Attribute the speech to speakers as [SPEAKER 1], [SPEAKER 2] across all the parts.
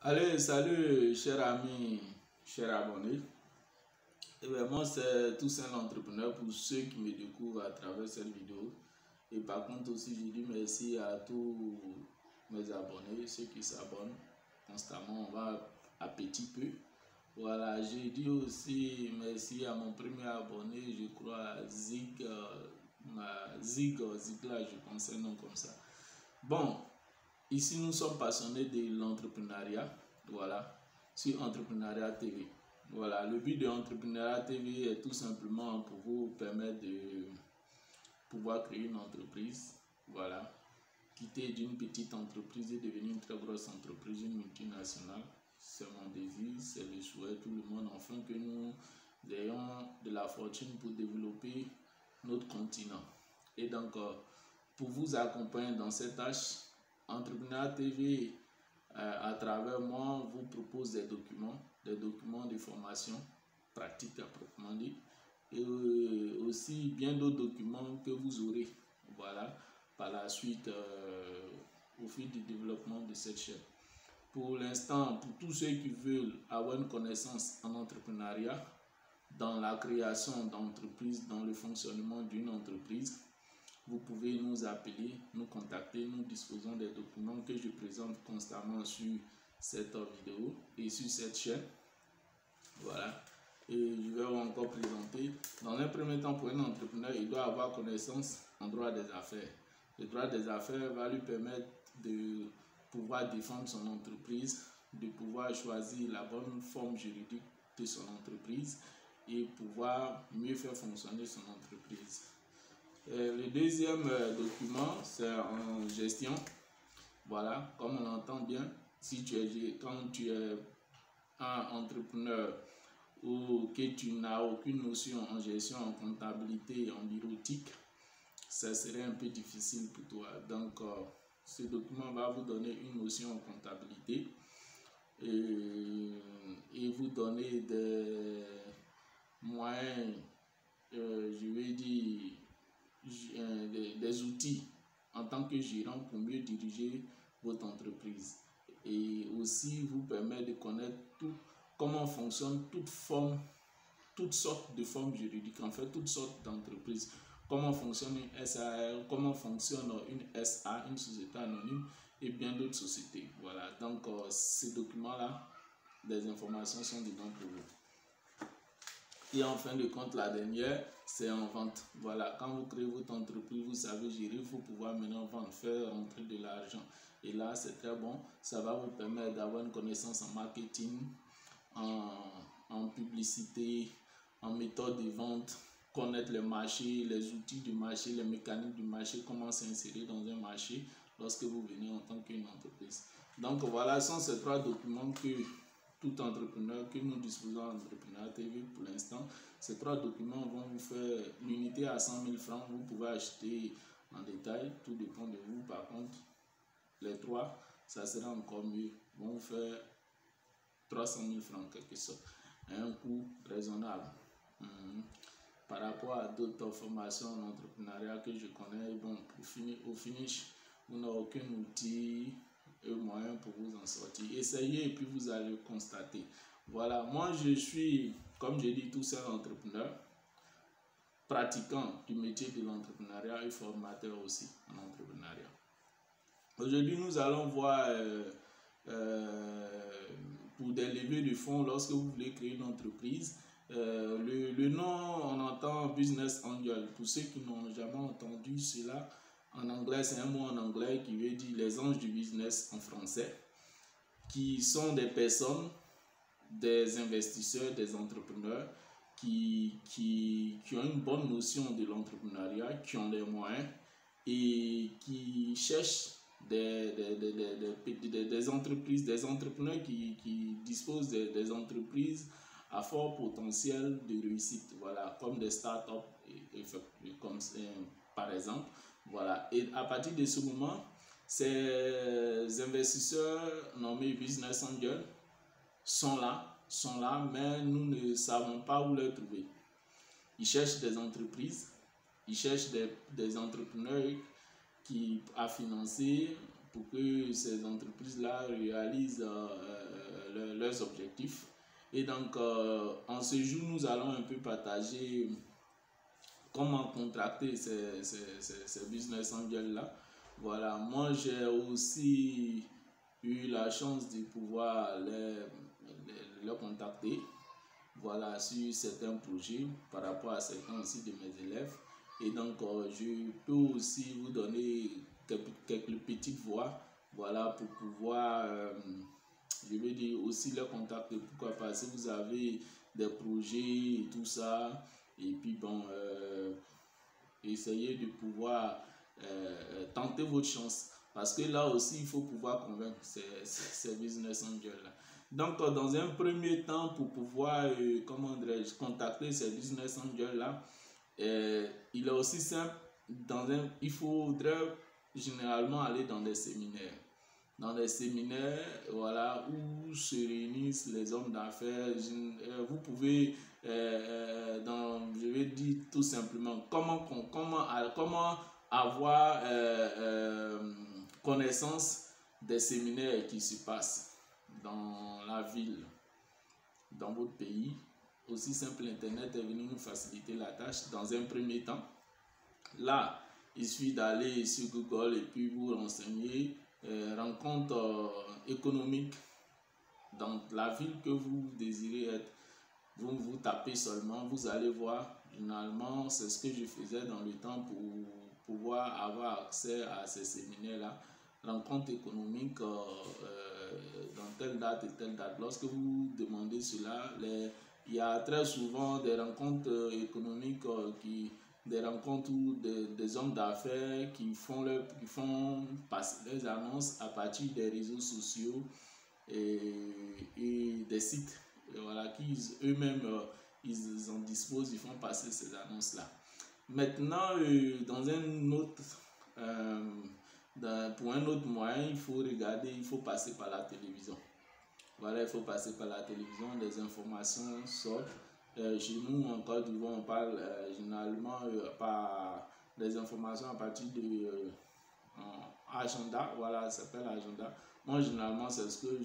[SPEAKER 1] Allez, salut chers amis, chers abonnés. Et bien, moi c'est tous un entrepreneur pour ceux qui me découvrent à travers cette vidéo. Et par contre aussi je dis merci à tous mes abonnés, ceux qui s'abonnent constamment, on va à petit peu. Voilà, je dis aussi merci à mon premier abonné, je crois Zigla, je pense un nom comme ça. Bon, ici nous sommes passionnés de l'entrepreneuriat, voilà, sur Entrepreneuriat TV. Voilà, le but de Entrepreneuriat TV est tout simplement pour vous permettre de pouvoir créer une entreprise, voilà, quitter d'une petite entreprise et devenir une très grosse entreprise, une multinationale. C'est mon désir, c'est le souhait de tout le monde, enfin que nous ayons de la fortune pour développer notre continent. Et donc, pour vous accompagner dans cette tâche, Entrepreneuriat TV, à travers moi, vous propose des documents de formation pratique à proprement dit, et aussi bien d'autres documents que vous aurez, voilà, par la suite au fil du développement de cette chaîne. Pour l'instant, pour tous ceux qui veulent avoir une connaissance en entrepreneuriat, dans la création d'entreprises, dans le fonctionnement d'une entreprise, vous pouvez nous appeler, nous contacter. Nous disposons des documents que je présente constamment sur cette vidéo et sur cette chaîne. Voilà. Et je vais encore présenter. Dans un premier temps, pour un entrepreneur, il doit avoir connaissance en droit des affaires. Le droit des affaires va lui permettre de pouvoir défendre son entreprise, de pouvoir choisir la bonne forme juridique de son entreprise et pouvoir mieux faire fonctionner son entreprise. Le deuxième document, c'est en gestion. Voilà, comme on entend bien, si tu es, quand tu es un entrepreneur ou que tu n'as aucune notion en gestion, en comptabilité, en bureautique, ça serait un peu difficile pour toi. Donc, ce document va vous donner une notion en comptabilité et vous donner des moyens, je vais dire, des outils en tant que gérant pour mieux diriger votre entreprise et aussi vous permet de connaître comment fonctionne toutes sortes de formes juridiques, en fait toutes sortes d'entreprises, comment fonctionne une SAR, comment fonctionne une SA, une société anonyme et bien d'autres sociétés. Voilà, donc ces documents là, des informations sont dedans pour vous. Et en fin de compte, la dernière, c'est en vente. Voilà, quand vous créez votre entreprise, vous savez gérer, il faut pouvoir maintenant vendre, faire rentrer de l'argent. Et là, c'est très bon. Ça va vous permettre d'avoir une connaissance en marketing, en publicité, en méthode de vente, connaître le marché, les outils du marché, les mécaniques du marché, comment s'insérer dans un marché lorsque vous venez en tant qu'une entreprise. Donc voilà, ce sont ces trois documents que tout entrepreneur que nous disposons en Entrepreneuriat TV pour l'instant. Ces trois documents vont vous faire l'unité à 100 000 francs. Vous pouvez acheter en détail, tout dépend de vous. Par contre, les trois, ça sera encore mieux. Vont vous faire 300 000 francs quelque sorte, à un coût raisonnable. Par rapport à d'autres formations en entrepreneuriat que je connais, bon, au finish, vous n'avez aucun outil et moyen pour vous en sortir. Essayez et puis vous allez constater. Voilà, moi je suis, comme je dis, tout seul entrepreneur, pratiquant du métier de l'entrepreneuriat et formateur aussi en entrepreneuriat. Aujourd'hui, nous allons voir pour des levées de fonds lorsque vous voulez créer une entreprise. Le nom, on entend Business Angel. Pour ceux qui n'ont jamais entendu cela, en anglais, c'est un mot en anglais qui veut dire les anges du business en français, qui sont des personnes, des investisseurs, des entrepreneurs qui ont une bonne notion de l'entrepreneuriat, qui ont des moyens et qui cherchent des entreprises, des entrepreneurs qui disposent des entreprises à fort potentiel de réussite, voilà, comme des startups, comme par exemple. Voilà, et à partir de ce moment, ces investisseurs nommés Business Angels sont là, mais nous ne savons pas où les trouver. Ils cherchent des entreprises, ils cherchent des entrepreneurs à financer pour que ces entreprises-là réalisent leurs objectifs. Et donc, en ce jour, nous allons un peu partager comment contracter ces business angels-là. Voilà, moi j'ai aussi eu la chance de pouvoir les contacter, voilà, sur certains projets par rapport à certains aussi de mes élèves. Et donc, je peux aussi vous donner quelques petites voies, voilà, pour pouvoir, je vais dire, aussi les contacter. Pourquoi pas, si vous avez des projets et tout ça, et puis bon, essayez de pouvoir tenter votre chance. Parce que là aussi, il faut pouvoir convaincre ces business angels-là. Donc, dans un premier temps, pour pouvoir, comment dirais-je, contacter ces business angels-là, il est aussi simple. Il faudrait généralement aller dans des séminaires. Dans des séminaires, voilà, où se réunissent les hommes d'affaires. Vous pouvez, je vais dire tout simplement, comment avoir connaissance des séminaires qui se passent dans la ville, dans votre pays. Aussi simple, Internet est venu nous faciliter la tâche dans un premier temps. Là, il suffit d'aller sur Google et puis vous renseigner rencontre économique dans la ville que vous désirez être. Vous tapez seulement, vous allez voir. Généralement, c'est ce que je faisais dans le temps pour pouvoir avoir accès à ces séminaires-là. Rencontre économique dans telle date et telle date. Lorsque vous demandez cela, il y a très souvent des rencontres économiques des rencontres où des hommes d'affaires qui font passer leurs annonces à partir des réseaux sociaux et des sites, voilà, qui eux-mêmes ils en disposent, ils font passer ces annonces-là. Maintenant, dans un autre pour un autre moyen, il faut passer par la télévision. Voilà, il faut passer par la télévision, des informations sortent. Chez nous, en Côte d'Ivoire, on parle généralement par des informations à partir de agenda. Voilà, ça s'appelle agenda. Moi, généralement, c'est ce que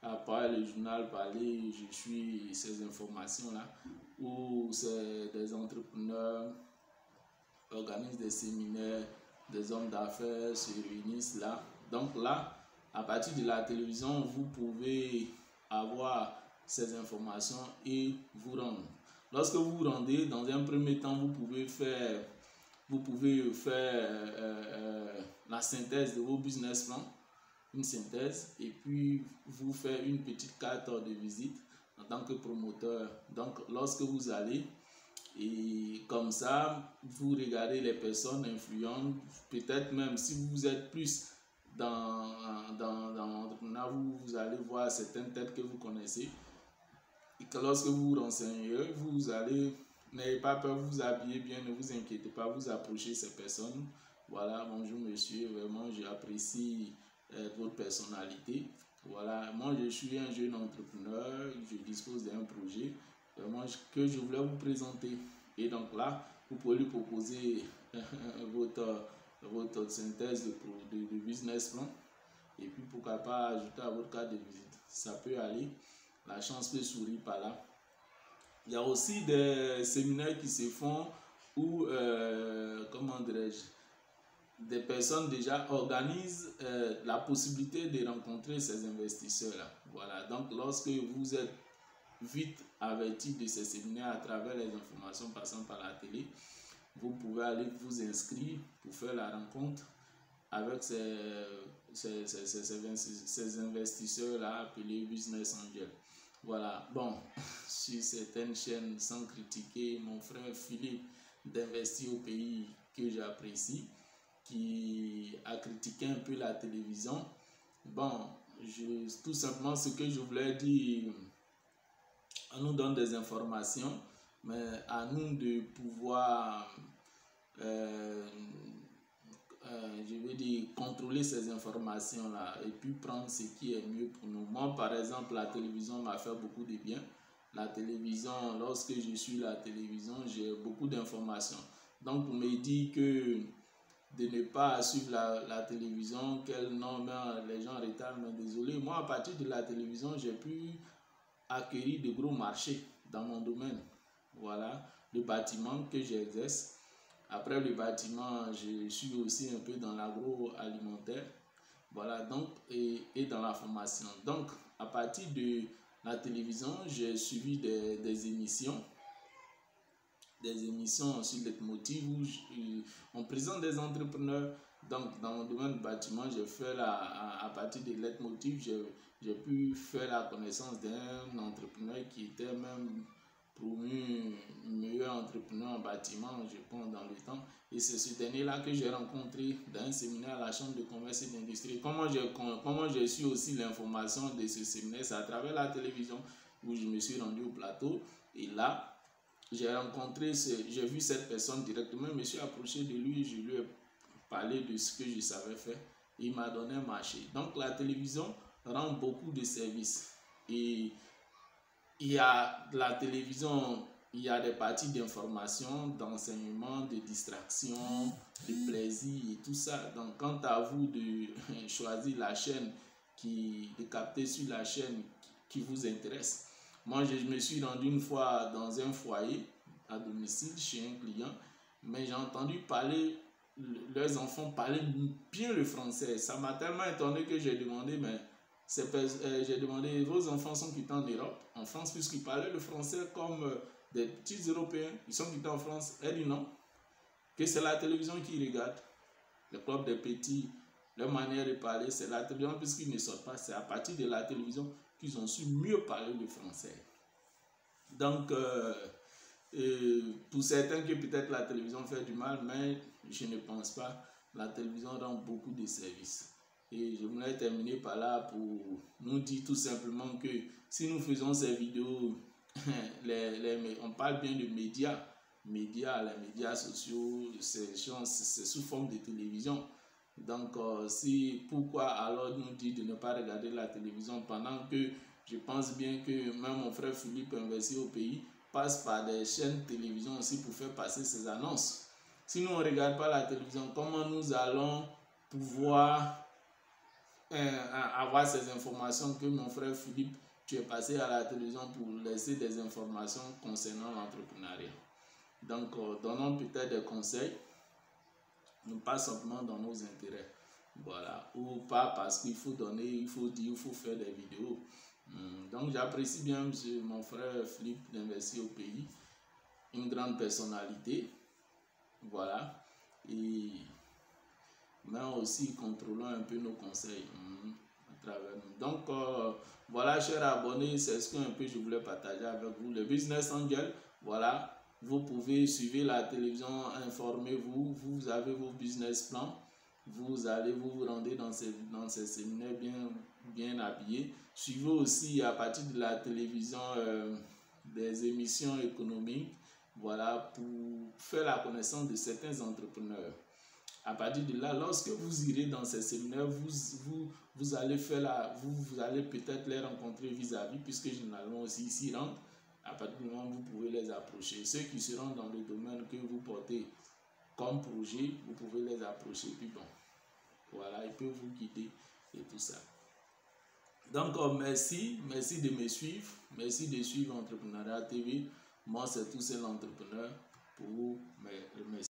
[SPEAKER 1] à part le journal parler, je suis ces informations-là, où c'est des entrepreneurs organisent des séminaires, des hommes d'affaires se réunissent là. Donc là, à partir de la télévision, vous pouvez avoir ces informations et vous rendre. Lorsque vous vous rendez, dans un premier temps, vous pouvez faire la synthèse de vos business plans, une synthèse, et puis vous faire une petite carte de visite en tant que promoteur. Donc, lorsque vous allez, et comme ça, vous regardez les personnes influentes, peut-être même si vous êtes plus dans l'entrepreneuriat, vous allez voir certaines têtes que vous connaissez. Et que lorsque vous vous renseignez, n'ayez pas peur, vous habillez bien, ne vous inquiétez pas, vous approchez ces personnes. Voilà, bonjour monsieur, vraiment j'apprécie votre personnalité. Voilà, moi je suis un jeune entrepreneur, je dispose d'un projet vraiment que je voulais vous présenter. Et donc là, vous pouvez lui proposer votre synthèse de business plan. Et puis pourquoi pas ajouter à votre carte de visite. Ça peut aller, la chance peut sourire par là. Il y a aussi des séminaires qui se font où, comment dirais-je, des personnes déjà organisent la possibilité de rencontrer ces investisseurs-là. Voilà, donc lorsque vous êtes vite averti de ces séminaires à travers les informations passant par la télé, vous pouvez aller vous inscrire pour faire la rencontre avec ces investisseurs-là appelés business angels. Voilà, bon, sur certaines chaînes, sans critiquer mon frère Philippe d'Investir au pays que j'apprécie, qui a critiqué un peu la télévision. Bon, tout simplement ce que je voulais dire, on nous donne des informations, mais à nous de pouvoir, je veux dire, contrôler ces informations-là et puis prendre ce qui est mieux pour nous. Moi, par exemple, la télévision m'a fait beaucoup de bien. La télévision, lorsque je suis la télévision, j'ai beaucoup d'informations. Donc, on me dit que de ne pas suivre la télévision, quel nom, les gens retardent, mais désolé, moi à partir de la télévision, j'ai pu acquérir de gros marchés dans mon domaine. Voilà, le bâtiment que j'exerce. Après le bâtiment, je suis aussi un peu dans l'agroalimentaire. Voilà, donc, et dans la formation. Donc, à partir de la télévision, j'ai suivi des émissions sur Leitmotiv où on présente des entrepreneurs. Donc, dans mon domaine de bâtiment, j'ai fait à partir de Leitmotiv, j'ai pu faire la connaissance d'un entrepreneur qui était même promu meilleur entrepreneur en bâtiment, je pense, dans le temps. Et c'est ce dernier-là que j'ai rencontré dans un séminaire à la Chambre de commerce et d'industrie. Comment j'ai su aussi l'information de ce séminaire? C'est à travers la télévision où je me suis rendu au plateau. Et là, j'ai vu cette personne directement, je me suis approché de lui, je lui ai parlé de ce que je savais faire. Il m'a donné un marché. Donc la télévision rend beaucoup de services. Et il y a la télévision, il y a des parties d'information, d'enseignement, de distraction, de plaisir et tout ça. Donc quant à vous de choisir la chaîne, de capter sur la chaîne qui vous intéresse. Moi, je me suis rendu une fois dans un foyer à domicile chez un client, mais j'ai entendu leurs enfants parler bien le français. Ça m'a tellement étonné que j'ai demandé, mais vos enfants sont quittés en Europe, en France, puisqu'ils parlaient le français comme des petits Européens. Ils sont quittés en France. Elle dit non, que c'est la télévision qui regarde. Le club des petits, leur manière de parler, c'est la télévision, puisqu'ils ne sortent pas. C'est à partir de la télévision qu'ils ont su mieux parler le français. Donc, pour certains que peut-être la télévision fait du mal, mais je ne pense pas. La télévision rend beaucoup de services. Et je voulais terminer par là pour nous dire tout simplement que si nous faisons ces vidéos, on parle bien de médias, les médias sociaux, c'est sous forme de télévision. Donc, pourquoi alors nous dire de ne pas regarder la télévision pendant que je pense bien que même mon frère Philippe, investi au pays, passe par des chaînes de télévision aussi pour faire passer ses annonces. Si nous ne regardons pas la télévision, comment nous allons pouvoir avoir ces informations que mon frère Philippe, tu es passé à la télévision pour laisser des informations concernant l'entrepreneuriat? Donc, donnons peut-être des conseils, non pas simplement dans nos intérêts. Voilà, ou pas parce qu'il faut donner, il faut dire, il faut faire des vidéos. Donc j'apprécie bien mon frère Philippe d'investir au pays, une grande personnalité, voilà, et mais aussi contrôlons un peu nos conseils à travers nous. Donc voilà, chers abonnés, c'est ce que un peu je voulais partager avec vous. Le Business Angel, voilà, vous pouvez suivre la télévision, informez-vous, vous avez vos business plans. Vous allez vous rendre dans ces séminaires bien habillés. Suivez aussi à partir de la télévision des émissions économiques, voilà, pour faire la connaissance de certains entrepreneurs. À partir de là, lorsque vous irez dans ces séminaires, vous allez vous allez peut-être les rencontrer vis-à-vis, puisque généralement aussi ici rentrent. À partir du moment où vous pouvez les approcher. Ceux qui seront dans le domaine que vous portez comme projet, vous pouvez les approcher, puis bon, voilà, ils peuvent vous guider et tout ça. Donc, merci de me suivre, merci de suivre Entrepreneuriat TV. Moi, c'est tout seul entrepreneur pour vous remercier.